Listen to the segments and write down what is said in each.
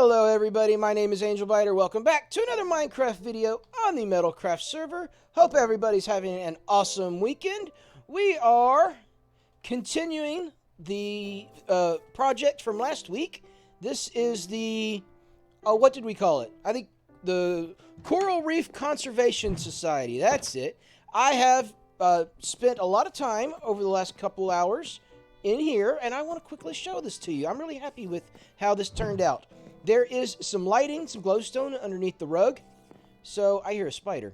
Hello everybody, my name is AngelBiter. Welcome back to another Minecraft video on the MetalCraft server. Hope everybody's having an awesome weekend. We are continuing the project from last week. This is the, what did we call it? I think the Coral Reef Conservation Society. That's it. I have spent a lot of time over the last couple hours in here, and I want to quickly show this to you. I'm really happy with how this turned out. There is some lighting, some glowstone underneath the rug. So, I hear a spider.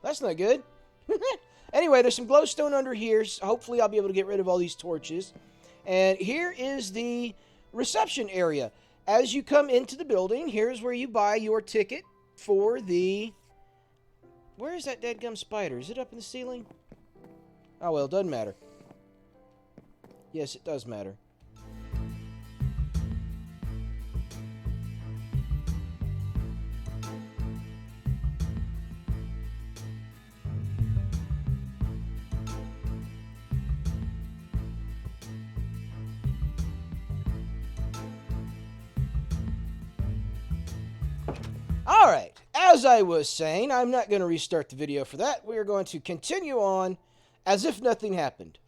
That's not good. Anyway, there's some glowstone under here. So hopefully, I'll be able to get rid of all these torches. And here is the reception area. As you come into the building, here's where you buy your ticket for the... Where is that dadgum spider? Is it up in the ceiling? Oh, well, it doesn't matter. Yes, it does matter. Alright, as I was saying, I'm not going to restart the video for that. We are going to continue on as if nothing happened.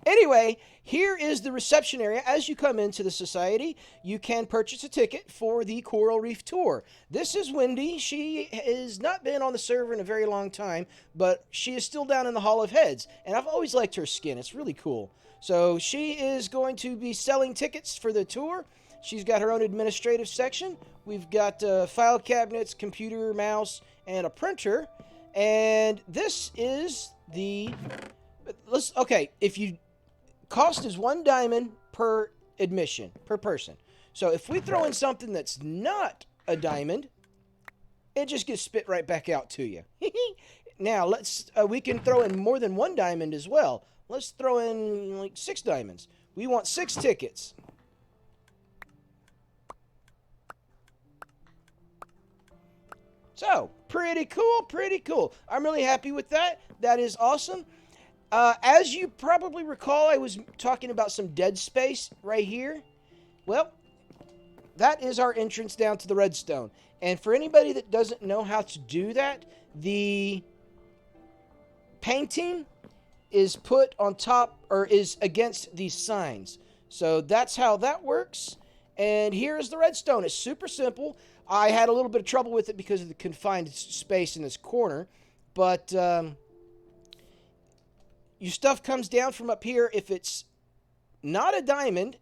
Anyway, here is the reception area. As you come into the society, you can purchase a ticket for the Coral Reef Tour. This is Wendy. She has not been on the server in a very long time, but she is still down in the Hall of Heads, and I've always liked her skin. It's really cool. So she is going to be selling tickets for the tour. She's got her own administrative section. We've got file cabinets, computer, mouse, and a printer. And this is the... Okay, if you... Cost is 1 diamond per admission, per person. So if we throw in something that's not a diamond, it just gets spit right back out to you. Now, let's... we can throw in more than 1 diamond as well. Let's throw in, like, 6 diamonds. We want 6 tickets. So, pretty cool, pretty cool. I'm really happy with that. That is awesome. As you probably recall, I was talking about some dead space right here. Well, that is our entrance down to the redstone. And for anybody that doesn't know how to do that, the painting is put on top, or is against these signs. So that's how that works. And here is the redstone. It's super simple. I had a little bit of trouble with it because of the confined space in this corner. But your stuff comes down from up here. If it's not a diamond,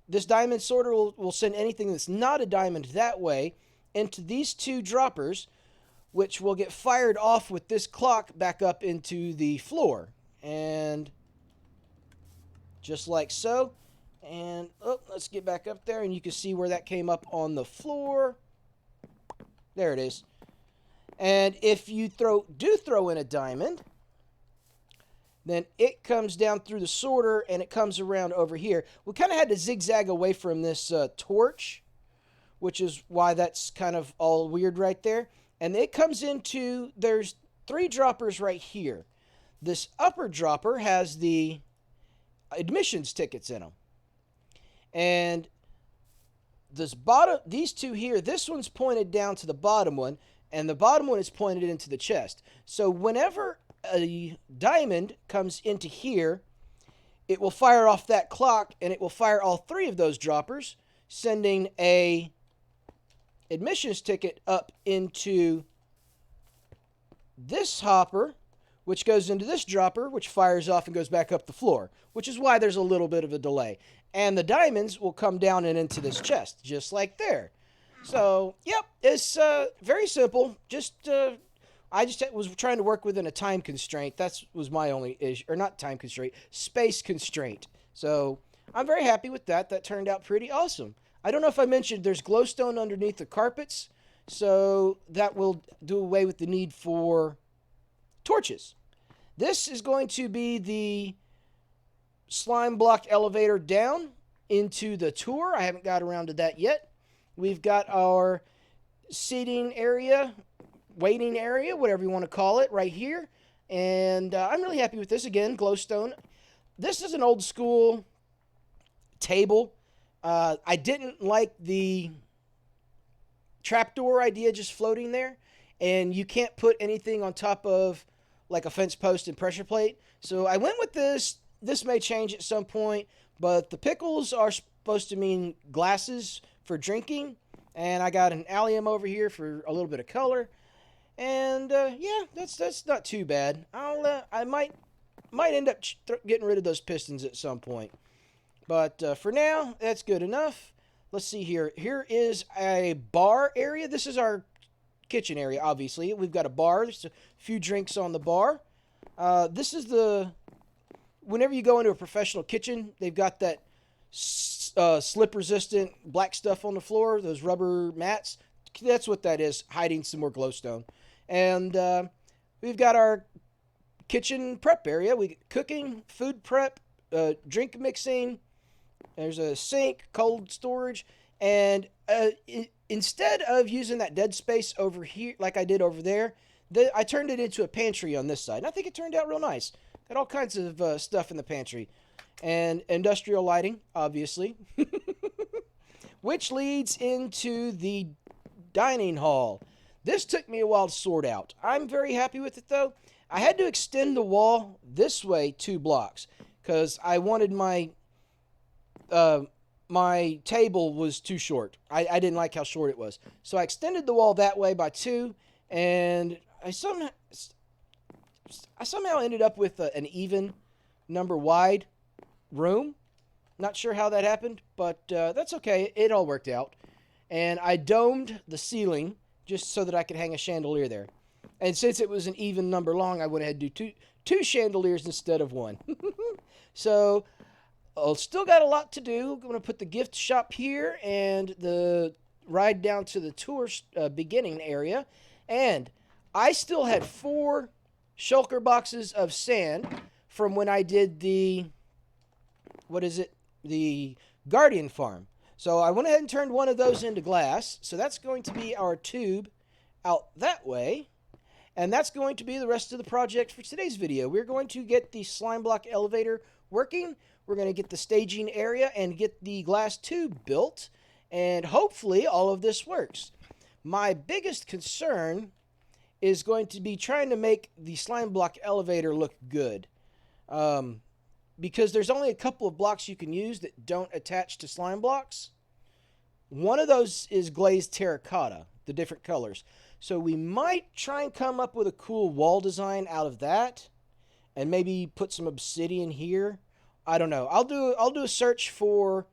this diamond sorter will send anything that's not a diamond that way into these 2 droppers, which will get fired off with this clock back up into the floor. And just like so. And let's get back up there, and you can see where that came up on the floor. There it is. And if you do throw in a diamond, then it comes down through the sorter, and it comes around over here. We kind of had to zigzag away from this torch, which is why that's kind of all weird right there. And it comes into, there's 3 droppers right here. This upper dropper has the admissions tickets in them. And these 2 here, this one's pointed down to the bottom one, and the bottom one is pointed into the chest. So whenever a diamond comes into here, it will fire off that clock, and it will fire all 3 of those droppers, sending a admissions ticket up into this hopper, which goes into this dropper, which fires off and goes back up the floor, which is why there's a little bit of a delay. And the diamonds will come down and into this chest, just like there. So, yep, it's very simple. I just was trying to work within a time constraint. That was my only issue, or not time constraint, space constraint. So, I'm very happy with that. That turned out pretty awesome. I don't know if I mentioned there's glowstone underneath the carpets, so that will do away with the need for torches. This is going to be the slime block elevator down into the tour. I haven't got around to that yet. We've got our seating area, waiting area, whatever you want to call it, right here. And I'm really happy with this. Again, glowstone. This is an old school table I didn't like the trapdoor idea just floating there, and you can't put anything on top of like a fence post and pressure plate. So I went with this. This may change at some point, but the pickles are supposed to mean glasses for drinking, and I got an allium over here for a little bit of color. And yeah, that's not too bad. I might end up getting rid of those pistons at some point, but for now, that's good enough. Let's see here. Here is a bar area. This is our kitchen area, obviously. We've got a bar. There's a few drinks on the bar. This is the... Whenever you go into a professional kitchen, they've got that slip-resistant black stuff on the floor, those rubber mats. That's what that is, hiding some more glowstone. And we've got our kitchen prep area. We get cooking, food prep, drink mixing. There's a sink, cold storage, and instead of using that dead space over here like I did over there, I turned it into a pantry on this side. And I think it turned out real nice. Got all kinds of stuff in the pantry. And industrial lighting, obviously. Which leads into the dining hall. This took me a while to sort out. I'm very happy with it, though. I had to extend the wall this way 2 blocks because I wanted my table was too short. I didn't like how short it was. So I extended the wall that way by 2, and I somehow ended up with an even number wide room. Not sure how that happened, but that's okay. It all worked out. And I domed the ceiling just so that I could hang a chandelier there. And since it was an even number long, I went ahead and do two chandeliers instead of 1. So I'll still got a lot to do. I'm going to put the gift shop here and the ride down to the tour beginning area. And I still had 4 shulker boxes of sand from when I did the, the Guardian farm. So I went ahead and turned one of those into glass. So that's going to be our tube out that way. And that's going to be the rest of the project for today's video. We're going to get the slime block elevator working. We're going to get the staging area and get the glass tube built. And hopefully all of this works. My biggest concern is going to be trying to make the slime block elevator look good. Because there's only a couple of blocks you can use that don't attach to slime blocks. One of those is glazed terracotta, the different colors. So we might try and come up with a cool wall design out of that. And maybe put some obsidian here. I don't know. I'll do a search for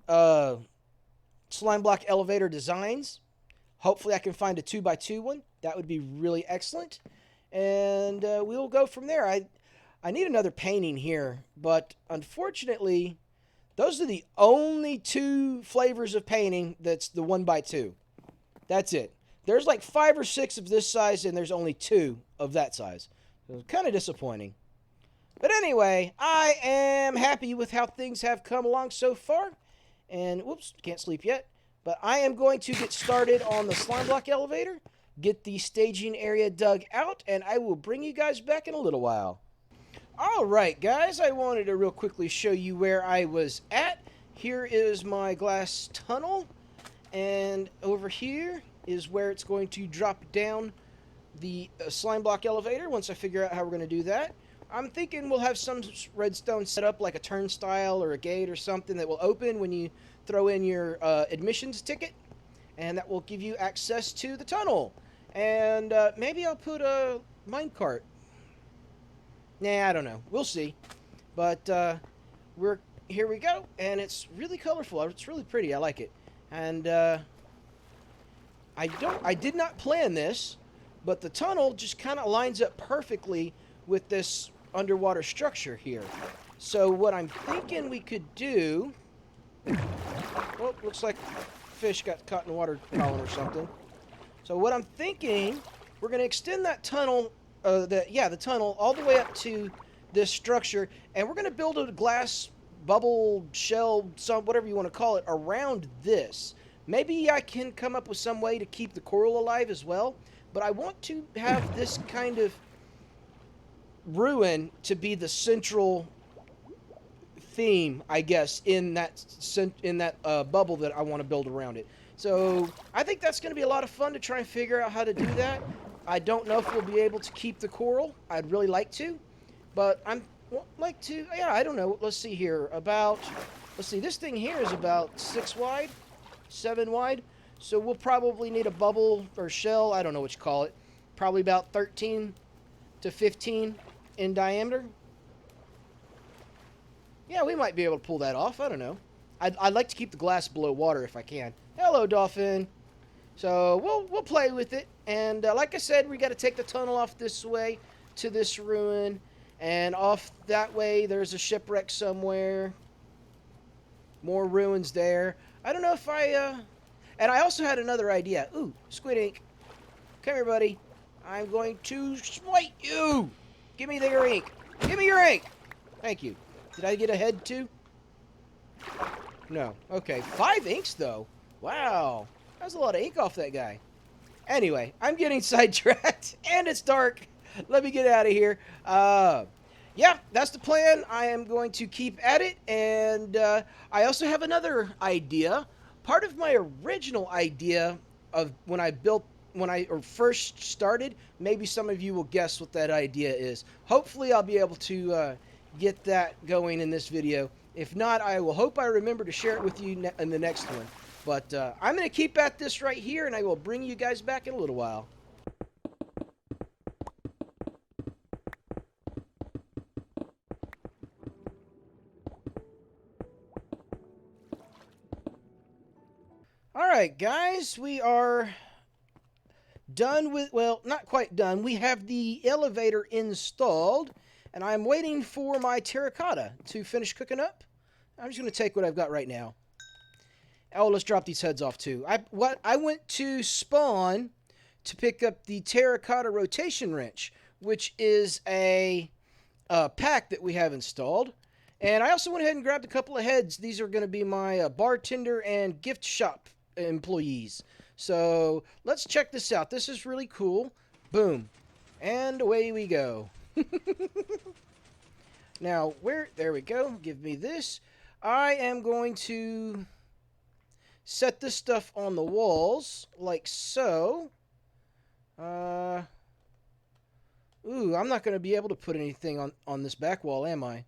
slime block elevator designs. Hopefully I can find a 2x2 one. That would be really excellent. And we'll go from there. I need another painting here, but unfortunately, those are the only 2 flavors of painting that's the 1x2. That's it. There's like 5 or 6 of this size, and there's only 2 of that size. So it's kind of disappointing. But anyway, I am happy with how things have come along so far. And, whoops, can't sleep yet. But I am going to get started on the slime block elevator, get the staging area dug out, and I will bring you guys back in a little while. Alright guys, I wanted to real quickly show you where I was at. Here is my glass tunnel, and over here is where it's going to drop down the slime block elevator once I figure out how we're going to do that. I'm thinking we'll have some redstone set up like a turnstile or a gate or something that will open when you throw in your admissions ticket, and that will give you access to the tunnel. And maybe I'll put a minecart. Nah, I don't know. We'll see. But here we go, and it's really colorful. It's really pretty. I like it. And I did not plan this, but the tunnel just kind of lines up perfectly with this underwater structure here. So what I'm thinking we could do... Oh, looks like fish got caught in the water column or something. So what I'm thinking, we're going to extend that tunnel... the tunnel all the way up to this structure, and we're going to build a glass bubble shell, whatever you want to call it, around this. Maybe I can come up with some way to keep the coral alive as well, but I want to have this kind of ruin to be the central theme, I guess, in that bubble that I want to build around it. So I think that's going to be a lot of fun to try and figure out how to do that. I don't know if we'll be able to keep the coral. I'd really like to, but yeah, I don't know. Let's see here. Let's see, this thing here is about 6 wide, 7 wide. So we'll probably need a bubble or shell, I don't know what you call it. Probably about 13 to 15 in diameter. Yeah, we might be able to pull that off. I don't know. I'd like to keep the glass below water if I can. Hello, dolphin. So we'll play with it. And like I said, we got to take the tunnel off this way to this ruin. And off that way, there's a shipwreck somewhere. More ruins there. I don't know if and I also had another idea. Ooh, squid ink. Come here, buddy. I'm going to smite you. Give me your ink. Give me your ink. Thank you. Did I get a head too? No. Okay. 5 inks, though. Wow. That was a lot of ink off that guy. Anyway, I'm getting sidetracked, and it's dark. Let me get out of here. Yeah, that's the plan. I am going to keep at it, and I also have another idea. Part of my original idea of when I first started, maybe some of you will guess what that idea is. Hopefully, I'll be able to get that going in this video. If not, I will hope I remember to share it with you in the next one. But I'm going to keep at this right here, and I will bring you guys back in a little while. Alright guys, we are done with, well, not quite done. We have the elevator installed, and I'm waiting for my terracotta to finish cooking up. I'm just going to take what I've got right now. Oh, let's drop these heads off too. I went to Spawn to pick up the terracotta rotation wrench, which is a pack that we have installed. And I also went ahead and grabbed a couple of heads. These are going to be my bartender and gift shop employees. So let's check this out. This is really cool. Boom. And away we go. Now, there we go. Give me this. I am going to set this stuff on the walls like so. Ooh, I'm not going to be able to put anything on this back wall, am I?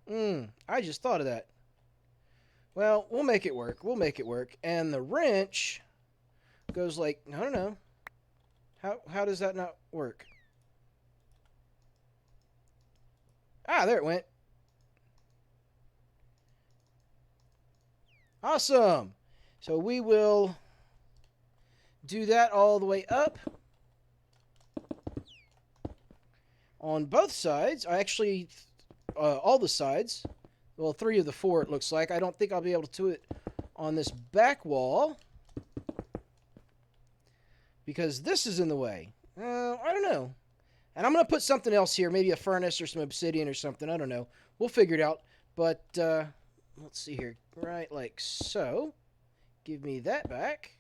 I just thought of that. Well, we'll make it work. We'll make it work. And the wrench goes like, I don't know. How does that not work? Ah, there it went. Awesome. So we will do that all the way up. On both sides. I actually, all the sides. Well, 3 of the 4 it looks like. I don't think I'll be able to do it on this back wall, because this is in the way. I don't know. And I'm going to put something else here. Maybe a furnace or some obsidian or something. I don't know. We'll figure it out. But, let's see here. Right like so. Give me that back.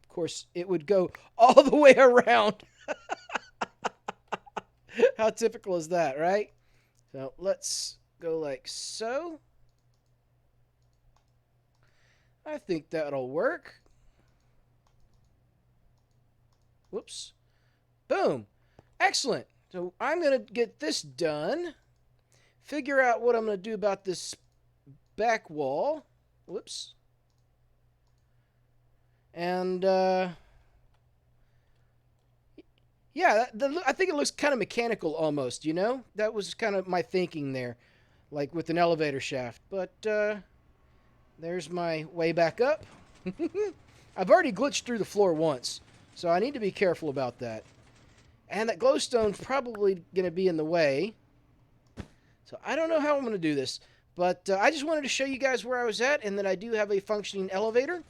Of course, it would go all the way around. How typical is that, right? So, let's go like so. I think that'll work. Whoops. Boom. Excellent. So I'm going to get this done. Figure out what I'm going to do about this back wall. Whoops. And, yeah, I think it looks kind of mechanical almost, you know? That was kind of my thinking there. Like with an elevator shaft. But, there's my way back up. I've already glitched through the floor once, so I need to be careful about that. And that glowstone's probably going to be in the way. So I don't know how I'm going to do this. But I just wanted to show you guys where I was at, and that I do have a functioning elevator.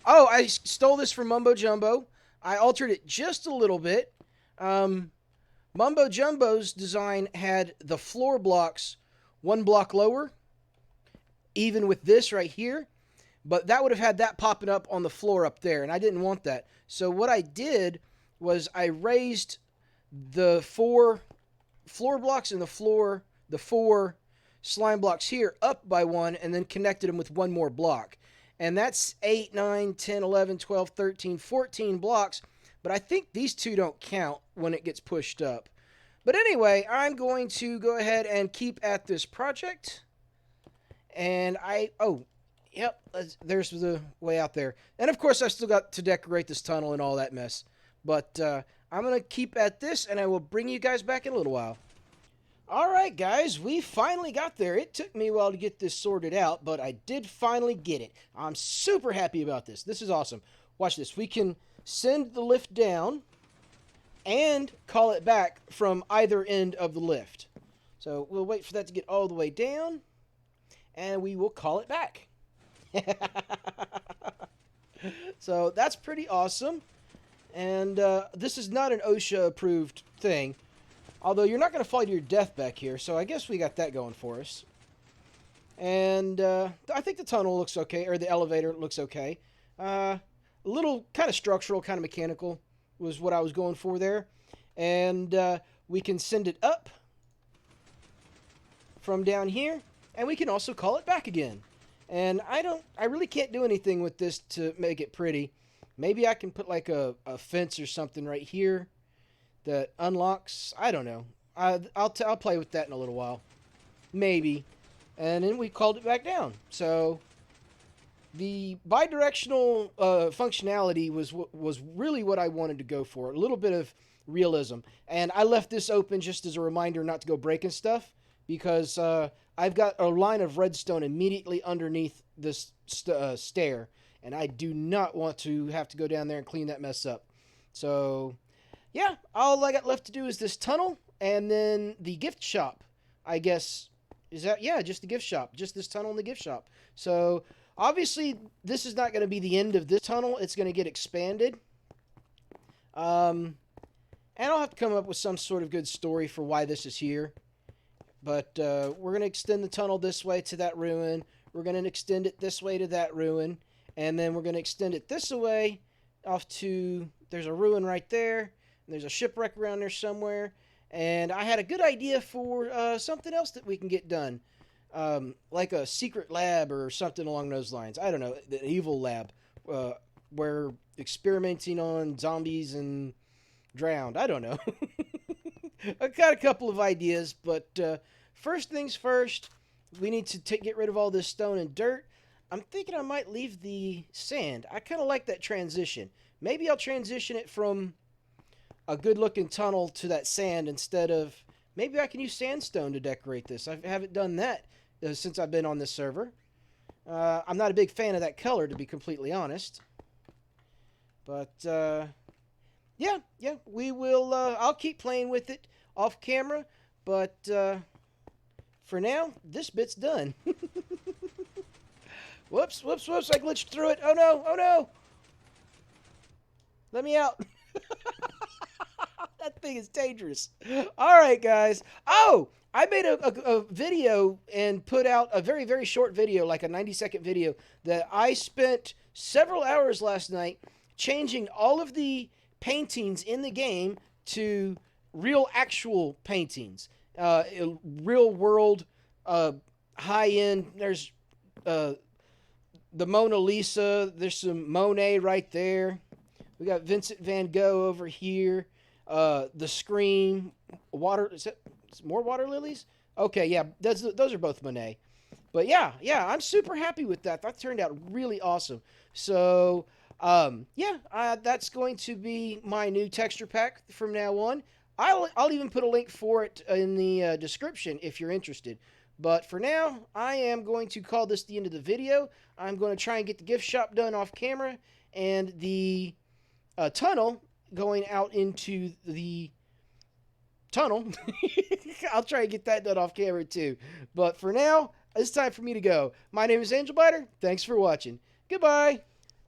Oh, I stole this from Mumbo Jumbo. I altered it just a little bit. Mumbo Jumbo's design had the floor blocks 1 block lower, even with this right here. But that would have had that popping up on the floor up there, and I didn't want that. So what I did was I raised the 4 floor blocks and the 4 slime blocks here up by 1 and then connected them with one more block. And that's 8, 9, 10, 11, 12, 13, 14 blocks. But I think these 2 don't count when it gets pushed up. But anyway, I'm going to go ahead and keep at this project. And yep, there's the way out there. And of course, I still got to decorate this tunnel and all that mess. But I'm going to keep at this, and I will bring you guys back in a little while. Alright guys, we finally got there. It took me a while to get this sorted out, but I did finally get it. I'm super happy about this. This is awesome. Watch this. We can send the lift down and call it back from either end of the lift. So we'll wait for that to get all the way down, and we will call it back. So that's pretty awesome. And this is not an OSHA approved thing. Although you're not going to fall to your death back here, so I guess we got that going for us. And I think the tunnel looks okay, or the elevator looks okay. A little kind of structural, kind of mechanical was what I was going for there. And we can send it up from down here, and we can also call it back again. And I really can't do anything with this to make it pretty. Maybe I can put like a fence or something right here that unlocks. I don't know. I'll play with that in a little while, maybe. And then we called it back down. So the bidirectional functionality was really what I wanted to go for. A little bit of realism, and I left this open just as a reminder not to go breaking stuff, because I've got a line of redstone immediately underneath this stair, and I do not want to have to go down there and clean that mess up. So yeah, all I got left to do is this tunnel, and then the gift shop, I guess. Is that, yeah, just the gift shop. Just this tunnel and the gift shop. So, obviously, this is not going to be the end of this tunnel. It's going to get expanded. And I'll have to come up with some sort of good story for why this is here. But we're going to extend the tunnel this way to that ruin. We're going to extend it this way to that ruin. And then we're going to extend it this way off to, there's a ruin right there. There's a shipwreck around there somewhere. And I had a good idea for something else that we can get done. Like a secret lab or something along those lines. I don't know. The evil lab. Where experimenting on zombies and drowned. I don't know. I got a couple of ideas. But first things first. We need to get rid of all this stone and dirt. I'm thinking I might leave the sand. I kind of like that transition. Maybe I'll transition it from a good-looking tunnel to that sand instead of... Maybe I can use sandstone to decorate this. I haven't done that since I've been on this server. I'm not a big fan of that color, to be completely honest. But, yeah, we will... I'll keep playing with it off camera, but for now, this bit's done. Whoops, I glitched through it. Oh no! Let me out. That thing is dangerous. Alright, guys. Oh! I made a video and put out a very, very short video, like a 90-second video, that I spent several hours last night changing all of the paintings in the game to real, actual paintings. Real world, high-end. There's the Mona Lisa. There's some Monet right there. We got Vincent van Gogh over here. The Scream, is it more water lilies? Okay, yeah, those are both Monet. But yeah, I'm super happy with that. That turned out really awesome. So, that's going to be my new texture pack from now on. I'll even put a link for it in the description if you're interested. But for now, I am going to call this the end of the video. I'm going to try and get the gift shop done off camera, and the tunnel going out into the tunnel. I'll try and get that done off camera too. But for now, it's time for me to go. My name is AngelBiter. Thanks for watching. Goodbye.